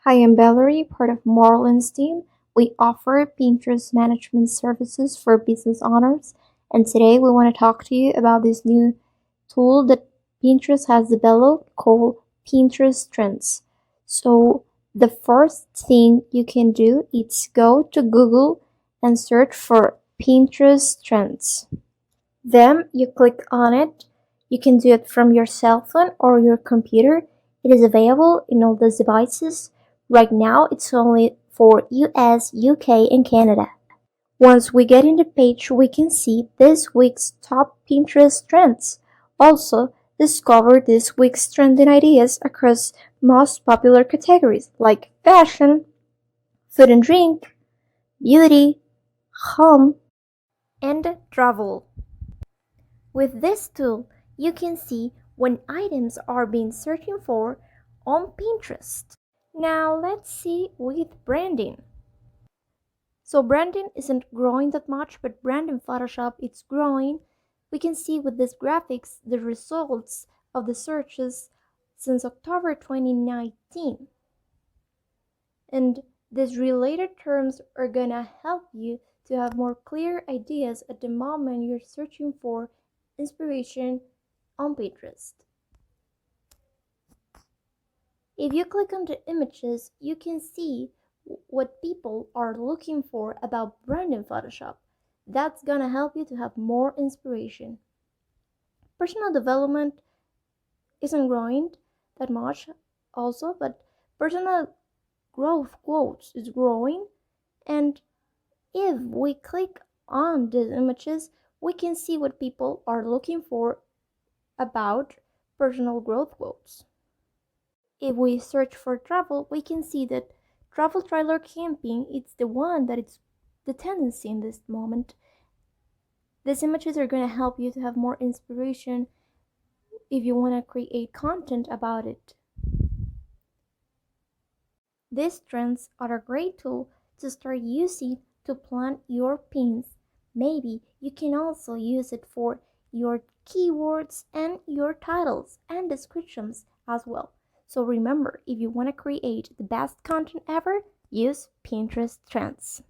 Hi, I'm Valerie, part of Marlin's team. We offer Pinterest management services for business owners, and today we want to talk to you about this new tool that Pinterest has developed called Pinterest Trends. So, the first thing you can do is go to Google and search for Pinterest Trends. Then you click on it. You can do it from your cell phone or your computer. It is available in all those devices. Right now, it's only for US, UK, and Canada. Once we get in the page, we can see this week's top Pinterest trends. Also, discover this week's trending ideas across most popular categories like fashion, food and drink, beauty, home, and travel. With this tool, you can see when items are being searched for on Pinterest. Now let's see with branding. So branding isn't growing that much, but brand in Photoshop it's growing. We can see with these graphics the results of the searches since October 2019. And these related terms are gonna help you to have more clear ideas at the moment you're searching for inspiration on Pinterest. If you click on the images, you can see what people are looking for about brand in Photoshop. That's gonna help you to have more inspiration. Personal development isn't growing that much also, but personal growth quotes is growing. And if we click on these images, we can see what people are looking for about personal growth quotes. If we search for travel, we can see that travel trailer camping is the one that it's the tendency in this moment. These images are going to help you to have more inspiration if you want to create content about it. These trends are a great tool to start using to plan your pins. Maybe you can also use it for your keywords and your titles and descriptions as well. So remember, if you want to create the best content ever, use Pinterest Trends.